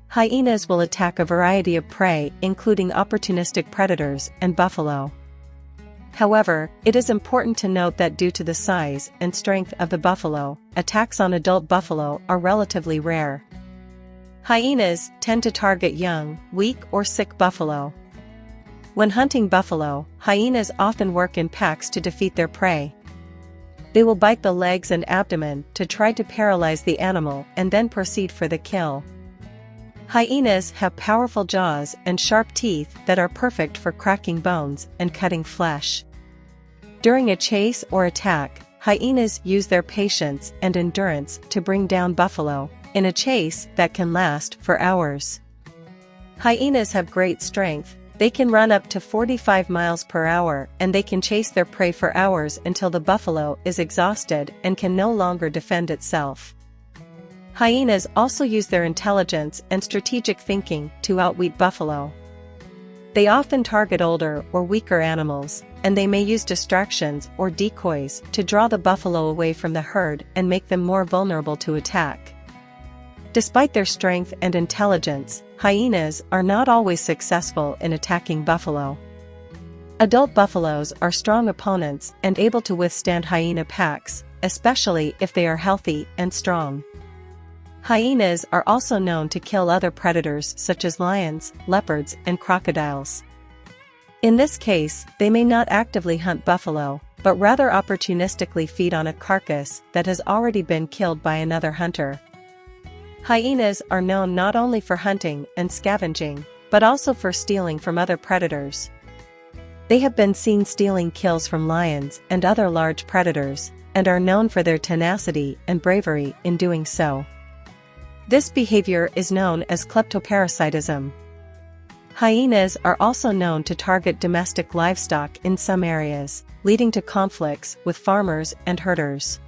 Hyenas will attack a variety of prey, including opportunistic predators and buffalo. However, it is important to note that due to the size and strength of the buffalo, attacks on adult buffalo are relatively rare. Hyenas tend to target young, weak or sick buffalo. When hunting buffalo, hyenas often work in packs to defeat their prey. They will bite the legs and abdomen to try to paralyze the animal and then proceed for the kill. Hyenas have powerful jaws and sharp teeth that are perfect for cracking bones and cutting flesh. During a chase or attack, hyenas use their patience and endurance to bring down buffalo, in a chase that can last for hours. Hyenas have great strength. They can run up to 45 miles per hour and they can chase their prey for hours until the buffalo is exhausted and can no longer defend itself. Hyenas also use their intelligence and strategic thinking to outwit buffalo. They often target older or weaker animals, and they may use distractions or decoys to draw the buffalo away from the herd and make them more vulnerable to attack. Despite their strength and intelligence, hyenas are not always successful in attacking buffalo. Adult buffaloes are strong opponents and able to withstand hyena packs, especially if they are healthy and strong. Hyenas are also known to kill other predators such as lions, leopards, and crocodiles. In this case, they may not actively hunt buffalo, but rather opportunistically feed on a carcass that has already been killed by another hunter. Hyenas are known not only for hunting and scavenging, but also for stealing from other predators. They have been seen stealing kills from lions and other large predators, and are known for their tenacity and bravery in doing so. This behavior is known as kleptoparasitism. Hyenas are also known to target domestic livestock in some areas, leading to conflicts with farmers and herders.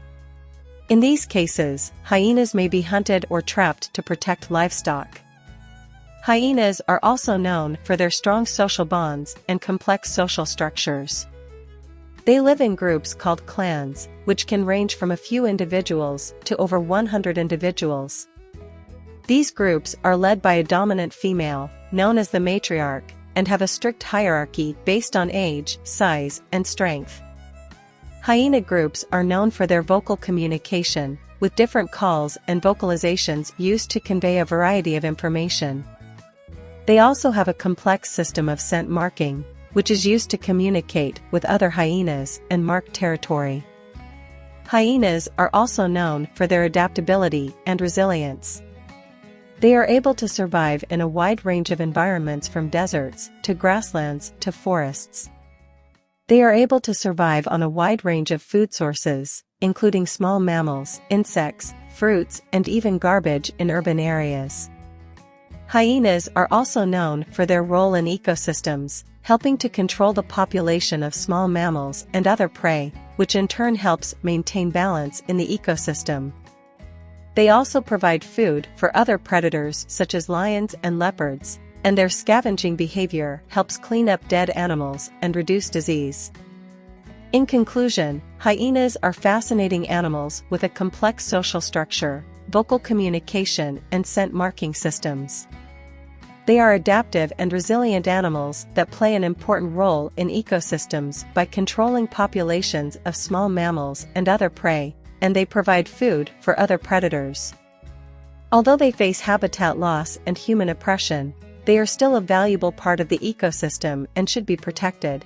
In these cases, hyenas may be hunted or trapped to protect livestock. Hyenas are also known for their strong social bonds and complex social structures. They live in groups called clans, which can range from a few individuals to over 100 individuals. These groups are led by a dominant female, known as the matriarch, and have a strict hierarchy based on age, size, and strength. Hyena groups are known for their vocal communication, with different calls and vocalizations used to convey a variety of information. They also have a complex system of scent marking, which is used to communicate with other hyenas and mark territory. Hyenas are also known for their adaptability and resilience. They are able to survive in a wide range of environments from deserts to grasslands to forests. They are able to survive on a wide range of food sources, including small mammals, insects, fruits, and even garbage in urban areas. Hyenas are also known for their role in ecosystems, helping to control the population of small mammals and other prey, which in turn helps maintain balance in the ecosystem. They also provide food for other predators such as lions and leopards, and their scavenging behavior helps clean up dead animals and reduce disease. In conclusion, hyenas are fascinating animals with a complex social structure, vocal communication, and scent marking systems. They are adaptive and resilient animals that play an important role in ecosystems by controlling populations of small mammals and other prey, and they provide food for other predators. Although they face habitat loss and human oppression, they are still a valuable part of the ecosystem and should be protected.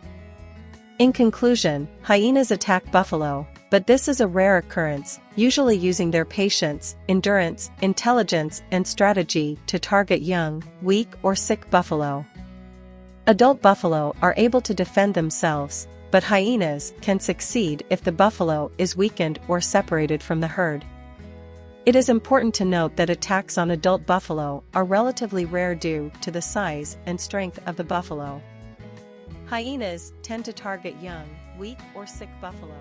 In conclusion, hyenas attack buffalo, but this is a rare occurrence, usually using their patience, endurance, intelligence, and strategy to target young, weak, or sick buffalo. Adult buffalo are able to defend themselves, but hyenas can succeed if the buffalo is weakened or separated from the herd. It is important to note that attacks on adult buffalo are relatively rare due to the size and strength of the buffalo. Hyenas tend to target young, weak, or sick buffalo.